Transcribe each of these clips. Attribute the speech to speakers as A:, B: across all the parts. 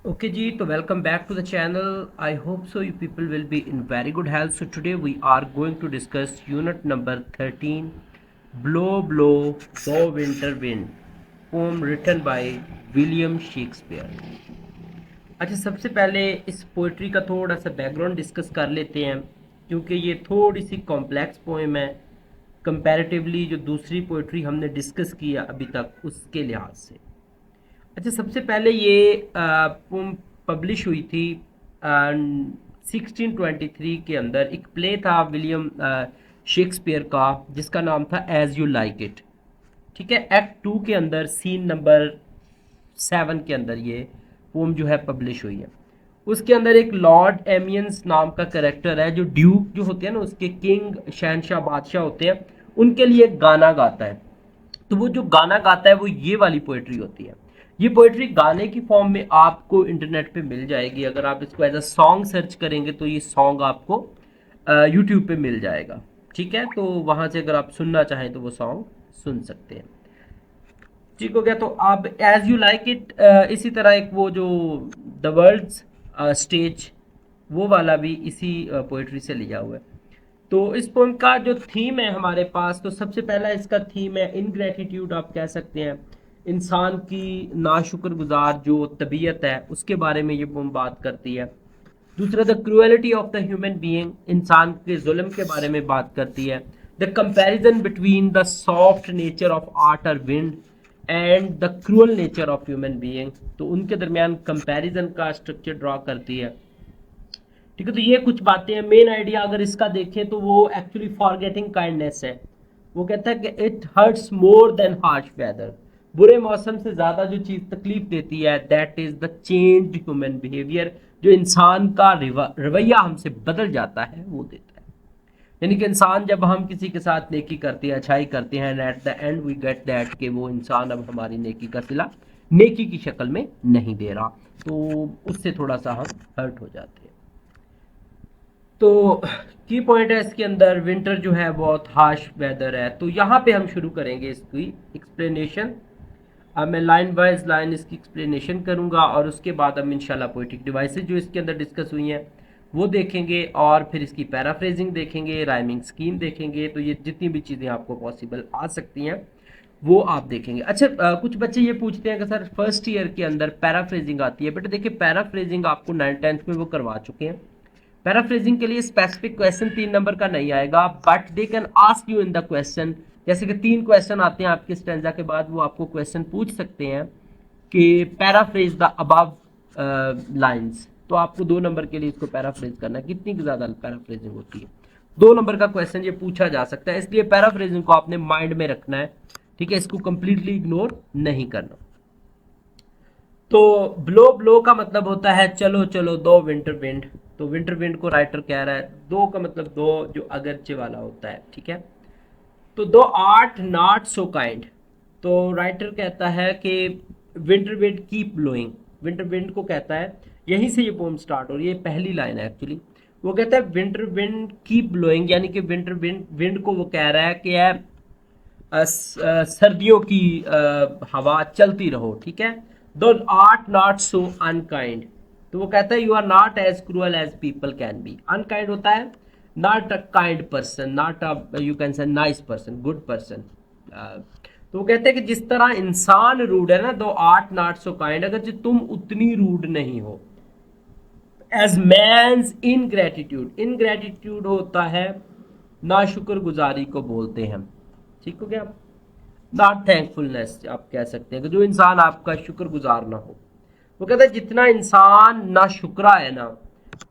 A: Okay ji, so welcome back to the channel. I hope so you people will be in very good health. So today we are going to discuss unit number 13, Blow Blow The Winter Wind, poem written by William Shakespeare. अच्छा, सबसे पहले इस poetry का थोड़ा सा background discuss कर लेते हैं, क्योंकि ये थोड़ी सी कॉम्प्लेक्स पोएम है कंपैरेटिवली जो दूसरी पोइट्री हमने डिस्कस किया अभी तक उसके लिहाज से। अच्छा, सबसे पहले ये पोम पब्लिश हुई थी 1623 के अंदर। एक प्ले था विलियम शेक्सपियर का जिसका नाम था एज यू लाइक इट। ठीक है, एक्ट 2 के अंदर सीन नंबर 7 के अंदर ये पोम जो है पब्लिश हुई है। उसके अंदर एक लॉर्ड एमियंस नाम का करेक्टर है जो ड्यूक जो होते हैं ना, उसके किंग शहनशाह बादशाह होते हैं, उनके लिए एक गाना गाता है। तो वो जो गाना गाता है वो ये वाली पोएट्री होती है। ये पोएट्री गाने की फॉर्म में आपको इंटरनेट पे मिल जाएगी। अगर आप इसको एज अ सॉन्ग सर्च करेंगे तो ये सॉन्ग आपको यूट्यूब पे मिल जाएगा। ठीक है, तो वहाँ से अगर आप सुनना चाहें तो वो सॉन्ग सुन सकते हैं। ठीक हो गया। तो अब एज यू लाइक इट इसी तरह एक वो जो द वर्ल्ड्स स्टेज, वो वाला भी इसी पोएट्री से लिया हुआ है। तो इस पोएम का जो थीम है हमारे पास, तो सबसे पहला इसका थीम है इनग्रेटिट्यूड, आप कह सकते हैं इंसान की नाशुक्रगुजार जो तबीयत है उसके बारे में ये पोएम बात करती है। दूसरा the cruelty of the human being, इंसान के जुल्म के बारे में बात करती है। The comparison between the soft nature of art और wind and the cruel nature of human being, तो उनके दरमियान कंपैरिजन का स्ट्रक्चर ड्रॉ करती है। ठीक है, तो ये कुछ बातें हैं। मेन आइडिया अगर इसका देखें तो वो एक्चुअली फॉरगेटिंग काइंडनेस है। वो कहता है कि it hurts more than harsh weather, बुरे मौसम से ज़्यादा जो चीज़ तकलीफ देती है that is the changed human behaviour, जो इंसान का रवैया हमसे बदल जाता है वो देता है। यानी कि इंसान जब हम किसी के साथ नेकी करते हैं, अच्छाई करते हैं, and at the end we get that कि वो इंसान अब हमारी नेकी का सिला नेकी की शक्ल में नहीं दे रहा, तो उससे थोड़ा सा हम हर्ट हो जाते हैं। तो की पॉइंट है इसके अंदर, विंटर जो है बहुत हार्श वेदर है। तो यहाँ पे हम शुरू करेंगे इसकी एक्सप्लेनेशन। अब मैं लाइन वाइज लाइन इसकी एक्सप्लेनेशन करूँगा और उसके बाद हम इंशाल्लाह पोएटिक डिवाइसेस जो इसके अंदर डिस्कस हुई हैं वो देखेंगे, और फिर इसकी पैराफ्रेजिंग देखेंगे, राइमिंग स्कीम देखेंगे। तो ये जितनी भी चीज़ें आपको पॉसिबल आ सकती हैं वो आप देखेंगे। अच्छा, कुछ बच्चे ये पूछते हैं कि सर फर्स्ट ईयर के अंदर पैराफ्रेजिंग आती है। बट देखिए, पैराफ्रेजिंग आपको 9th-10th में वो करवा चुके हैं। पैराफ्रेजिंग के लिए स्पेसिफिक क्वेश्चन 3 नंबर का नहीं आएगा, but they can ask you in the question. जैसे कि 3 क्वेश्चन आते हैं आपके स्टेंजा के बाद, वो आपको क्वेश्चन पूछ सकते हैं कि पैराफ्रेज द अबव लाइंस। तो आपको 2 नंबर के लिए इसको पैराफ्रेज करना है। कितनी ज़्यादा पैराफ्रेजिंग होती है, 2 नंबर का क्वेश्चन ये पूछा जा सकता है, इसलिए पैराफ्रेजिंग को आपने माइंड में रखना है। ठीक है, इसको कंप्लीटली इग्नोर नहीं करना। तो ब्लो ब्लो का मतलब होता है चलो चलो दो विंटर विंड। तो विंटर विंड को राइटर कह रहा है, दो का मतलब दो जो अगरचे वाला होता है। ठीक है, तो दो आर्ट नॉट सो काइंड। तो राइटर कहता है कि winter wind keep blowing, winter wind को कहता है, यहीं से ये पोम स्टार्ट हो रही है, पहली लाइन है एक्चुअली। वो कहता है विंटर विंड कीप ब्लोइंग, यानी कि विंटर विंड विंड को वो कह रहा है कि सर्दियों की हवा चलती रहो। ठीक है, दो आर्ट नॉट सो अनकाइंड। तो वो कहता है you are not as cruel as people can be. Unkind होता है not a kind person, not a you can say nice person, good person. तो वो कहते हैं कि जिस तरह इंसान रूड है ना, दो आर्ट नॉट सो काइंड, अगर जो तुम उतनी रूड नहीं हो। एज मैंस इनग्रेटिट्यूड, इनग्रेटिट्यूड होता है नाशुक्रगुजारी को बोलते हैं। ठीक हो गया, नॉट थैंकफुलनेस आप कह सकते हैं कि जो इंसान आपका शुक्रगुजार ना हो। वो कहता है जितना इंसान ना शुक्रा है ना,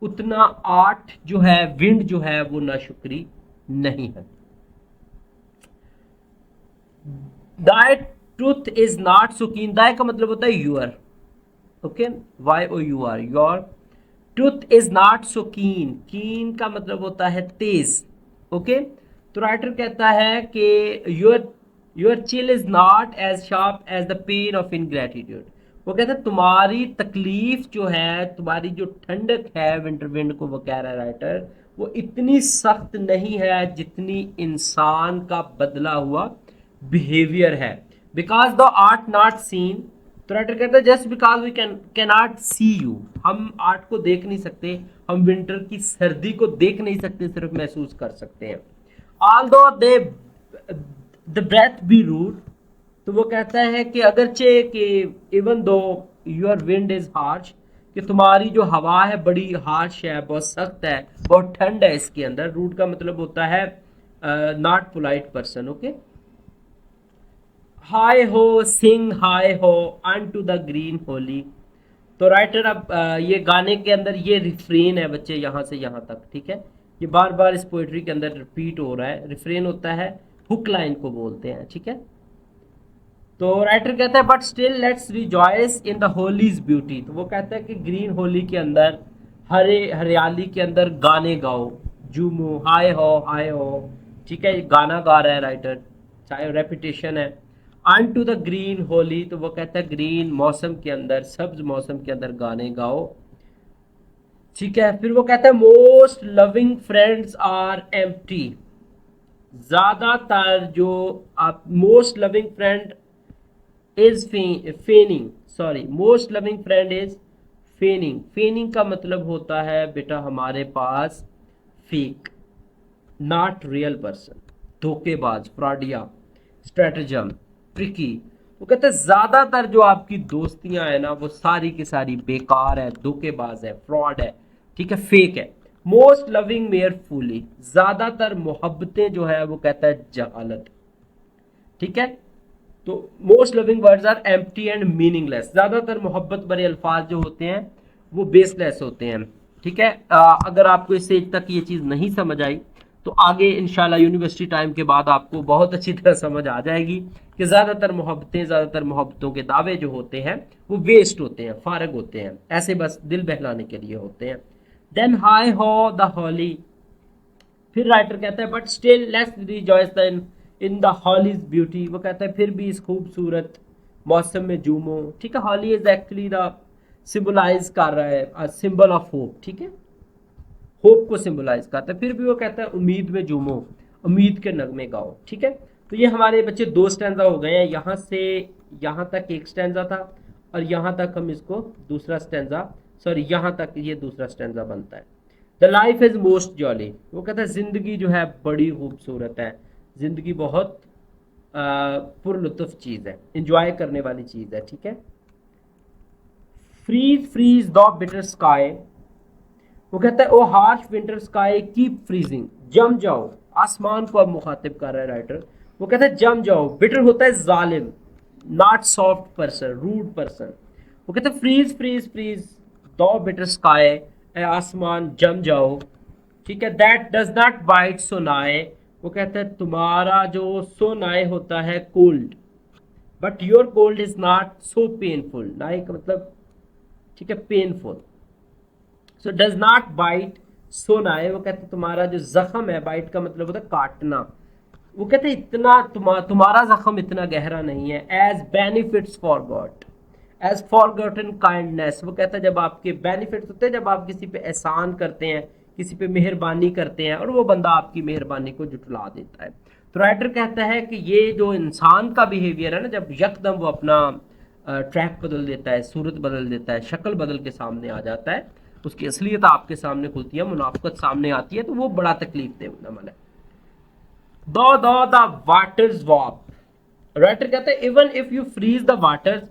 A: उतना आर्ट जो है, विंड जो है, वो ना शुक्री नहीं है। दाय ट्रूथ इज नॉट सो कीन, दाय का मतलब होता है your. Okay, Y O U R, your. Truth is not so keen, keen का मतलब होता है तेज। ओके, तो राइटर कहता है कि your your chill is not as sharp as the pain of ingratitude. वो कहता है तुम्हारी तकलीफ जो है, तुम्हारी जो ठंडक है, विंटर विंड को वो कह रहा है राइटर, वो इतनी सख्त नहीं है जितनी इंसान का बदला हुआ बिहेवियर है। Because the art not seen, तो राइटर कहता है just because we cannot see you, हम आर्ट को देख नहीं सकते, हम विंटर की सर्दी को देख नहीं सकते, सिर्फ महसूस कर सकते हैं। Although they the breath be rude, तो वो कहता है कि अगरचे कि even though your wind is harsh, कि तुम्हारी जो हवा है बड़ी हार्श है, बहुत सख्त है, बहुत ठंड है इसके अंदर। रूड का मतलब होता है नॉट पोलाइट पर्सन। ओके, हाय हो सिंग हाय हो अन टू द ग्रीन होली। तो राइटर अब ये गाने के अंदर ये रिफ्रेन है बच्चे, यहाँ से यहाँ तक, ठीक है, ये बार बार इस पोइट्री के अंदर रिपीट हो रहा है। रिफ्रेन होता है हुक लाइन को बोलते हैं, ठीक है। तो राइटर कहता है but still let's rejoice in the Holis beauty, तो वो कहता है कि ग्रीन होली के अंदर, हरे हरियाली के अंदर गाने गाओ, झूमो, हाय हो, ठीक है, गाना गा रहा है राइटर, चाहे रेपिटेशन है। अन टू द ग्रीन होली, तो वो कहता है ग्रीन मौसम के अंदर, सब्ज मौसम के अंदर गाने गाओ, ठीक है। फिर वो कहता है most loving friends are empty, ज्यादातर जो आप, most loving friend is feigning, sorry, most loving friend is feigning. Feigning का मतलब होता है बेटा हमारे पास फेक, नॉट रियल पर्सन, धोखेबाज, फ्रॉडिया, स्ट्रेटजम, ट्रिकी। वो कहते हैं ज्यादातर जो आपकी दोस्तियां है ना वो सारी की सारी बेकार है, धोखेबाज है, फ्रॉड है, ठीक है, फेक है। मोस्ट लविंग मेयर फूली, ज्यादातर मोहब्बतें जो है वो कहता है जहालत, ठीक है। तो most loving words are empty and meaningless, ज्यादातर मोहब्बत भरे अल्फाज जो होते हैं वो बेसलेस होते हैं, ठीक है। अगर आपको इस स्टेज तक ये चीज नहीं समझ आई तो आगे इंशाल्लाह यूनिवर्सिटी टाइम के बाद आपको बहुत अच्छी तरह समझ आ जाएगी कि ज्यादातर मोहब्बतें, ज्यादातर मोहब्बतों के दावे जो होते हैं वो वेस्ट होते हैं, फारग होते हैं, ऐसे बस दिल बहलाने के लिए होते हैं। Then heigh ho the holly, फिर राइटर कहता है but still let's rejoice in the holly's beauty, वो कहता है फिर भी इस खूबसूरत मौसम में झूमो, ठीक है। हॉली इज एक्चुअली द सिंबलाइज कर रहा है सिंबल ऑफ होप, ठीक है, होप को सिंबलाइज करता है। फिर भी वो कहता है उम्मीद में झूमो, उम्मीद के नगमे गाओ, ठीक है। तो ये हमारे बच्चे दो स्टैंजा हो गए हैं, यहाँ से यहाँ तक एक स्टैंजा था और यहाँ तक हम इसको दूसरा स्टैंजा, सॉरी यहाँ तक ये दूसरा स्टैंजा बनता है। The life is most jolly, वो कहता है जिंदगी जो है बड़ी खूबसूरत है, जिंदगी बहुत पुरलुत्फ चीज है, इंजॉय करने वाली चीज है, ठीक है। Freeze freeze the bitter sky, वो कहता है O harsh winter sky keep freezing, जम जाओ, आसमान को अब मुखातिब कर रहा है राइटर। वो कहता है जम जाओ, बिटर होता है जालिम, not soft person, rude person. वो कहता है freeze freeze freeze the bitter sky, आसमान जम जाओ, ठीक है। That does not bite so nigh, वो कहता है तुम्हारा जो सोनाए होता है cold, but your cold is not so painful, nigh का मतलब, ठीक है, painful. So does not bite so nigh, वो कहते तुम्हारा जो जख्म है, बाइट का मतलब होता है काटना, वो कहते इतना तुम्हारा जख्म इतना गहरा नहीं है। As benefits forgot, as forgotten kindness, वो कहता है जब आपके बेनिफिट्स होते हैं, जब आप किसी पे एहसान करते हैं, किसी पे मेहरबानी करते हैं और वो बंदा आपकी मेहरबानी को जुटला देता है। तो राइटर कहता है कि ये जो इंसान का बिहेवियर है ना, जब यकदम वो अपना ट्रैक बदल देता है, सूरत बदल देता है, शक्ल बदल के सामने आ जाता है, उसकी असलियत आपके सामने खुलती है, मुनाफकत सामने आती है, तो वो बड़ा तकलीफ दे अमल है। द वाटर्स वॉप, राइटर कहते हैं even if you freeze the waters,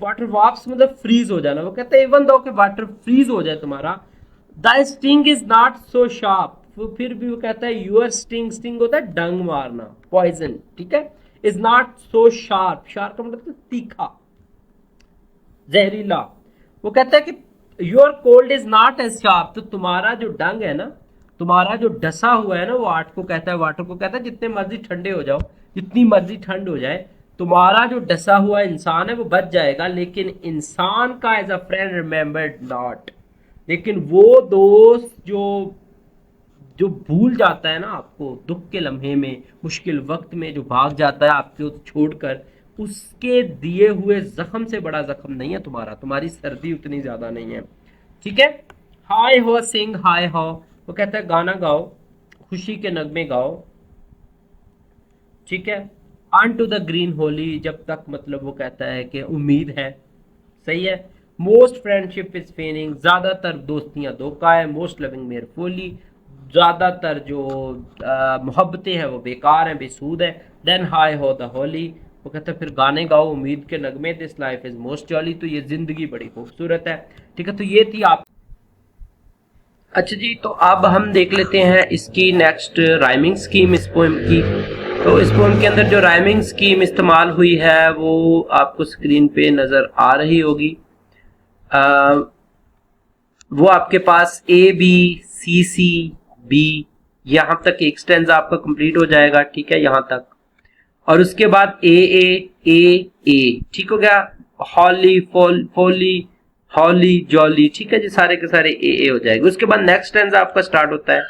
A: water warps मतलब फ्रीज हो जाना, वो कहते हैं इवन दो के वाटर फ्रीज हो जाए तुम्हारा, the sting is not so sharp, फिर भी वो कहता है यूर स्टिंग, स्टिंग होता है डंग मारना, पॉइजन, ठीक है, is not so sharp, sharp का मतलब तीखा, जहरीला। वो कहता है कि your cold is not as sharp, तो तुम्हारा जो डंग है ना, तुम्हारा जो डसा हुआ है ना, वो आर्ट को कहता है, वाटर को कहता है जितने मर्जी ठंडे हो जाओ, जितनी मर्जी ठंड हो जाए, तुम्हारा जो डसा हुआ इंसान है वो बच जाएगा, लेकिन इंसान का as a friend remembered not, लेकिन वो दोस्त जो जो भूल जाता है ना आपको दुख के लम्हे में, मुश्किल वक्त में जो भाग जाता है आपको छोड़कर, उसके दिए हुए जख्म से बड़ा जख्म नहीं है तुम्हारा, तुम्हारी सर्दी उतनी ज्यादा नहीं है, ठीक है। हाय हो सिंग हाय हो, वो कहता है गाना गाओ, खुशी के नगमे गाओ, ठीक है। Unto the green holly, जब तक मतलब वो कहता है कि उम्मीद है, सही है। मोस्ट फ्रेंडशिप इज फेनिंग, ज्यादातर दोस्तियां धोखा है। मोस्ट लविंग मेयर फुली, ज्यादातर जो मोहब्बतें हैं वो बेकार हैं, बेसूद है। Then heigh ho the holly, वो कहते हैं फिर गाने गाओ उम्मीद के नगमे, this life is most jolly, तो ये जिंदगी बड़ी खूबसूरत है। ठीक है, तो ये थी आप। अच्छा जी, तो अब हम देख लेते हैं इसकी नेक्स्ट राइमिंग स्कीम इस पोएम की। तो इस पोएम के अंदर जो राइमिंग स्कीम इस्तेमाल हुई है वो आपको स्क्रीन पे नजर आ रही होगी। वो आपके पास A B C C B, यहां तक एक स्टेंजा आपका कंप्लीट हो जाएगा। ठीक है, यहां तक। और उसके बाद ए ए ए ए, ठीक हो गया। हॉली फोली हॉली जॉली, ठीक है जी, सारे के सारे ए हो जाएंगे। उसके बाद नेक्स्ट स्टेंजा आपका स्टार्ट होता है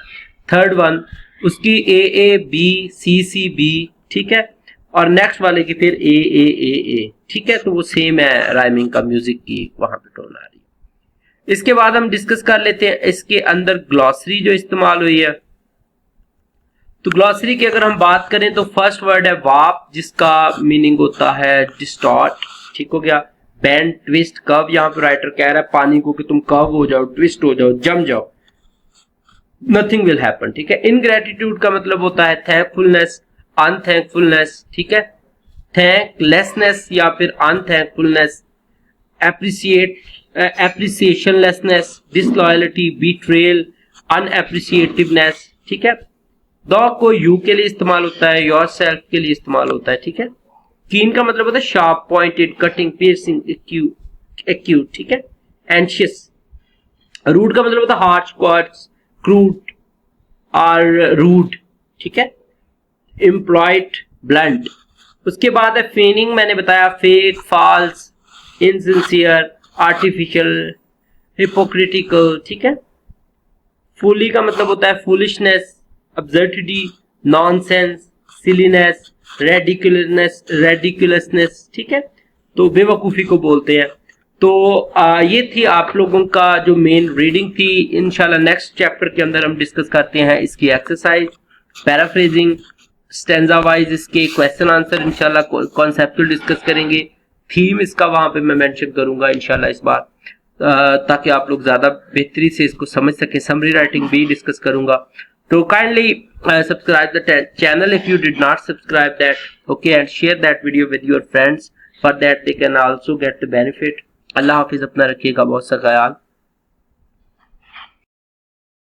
A: थर्ड वन, उसकी ए बी सी बी, ठीक है। और नेक्स्ट वाले की फिर ए, ठीक है। तो वो सेम है राइमिंग का, म्यूजिक की वहां पे टोन आ रही है। इसके बाद हम डिस्कस कर लेते हैं इसके अंदर ग्लॉसरी जो इस्तेमाल हुई है। तो ग्लॉसरी की अगर हम बात करें तो फर्स्ट वर्ड है वाप, जिसका मीनिंग होता है डिस्टॉर्ट, ठीक हो गया। बैंड, ट्विस्ट, कव, यहाँ पे राइटर कह रहा है पानी को कि तुम कव हो जाओ, ट्विस्ट हो जाओ, जम जाओ, नथिंग विल हैपन, ठीक है। इनग्रेटिट्यूड का मतलब होता है थैंकफुलनेस, अनथैंकफुलनेस, ठीक है। थैंकलेसनेस या फिर अनथैंकफुलनेस, एप्रिसिएशनलेसनेस, डिसलॉयलिटी, बिट्रेयल, अनएप्रिसिएटिवनेस, ठीक है। द को यू के लिए इस्तेमाल होता है, योर सेल्फ के लिए इस्तेमाल होता है, ठीक है। कीन का मतलब होता है sharp, pointed, cutting, piercing, acute, ठीक है। एंशियस। रूड का मतलब होता है हार्श, क्वार्ट्स, क्रूड और रूड, ठीक है। Employed, blunt. उसके बाद है फेनिंग, मैंने बताया fake, false, insincere, artificial, hypocritical, ठीक है। फुली का मतलब होता है foolishness, absurdity, nonsense, silliness, ridiculousness, ठीक है। तो बेवकूफी को बोलते हैं। तो ये थी आप लोगों का जो मेन रीडिंग थी। इंशाल्लाह नेक्स्ट चैप्टर के अंदर हम डिस्कस करते हैं इसकी एक्सरसाइज, पैराफ्रेजिंग, स्टेंजा वाइज इसके क्वेश्चन आंसर, इंशाल्लाह कॉन्सेप्चुअल डिस्कस करेंगे। थीम इसका वहां पे मैं मेंशन करूंगा इंशाल्लाह इस बार, ताकि आप लोग ज्यादा बेहतरी से इसको समझ सके। समरी राइटिंग भी डिस्कस करूंगा। So kindly subscribe the channel if you did not subscribe that, okay, and share that video with your friends, for that they can also get the benefit. अल्लाह हाफिज, अपना रखिएगा बहुत सा ख्याल।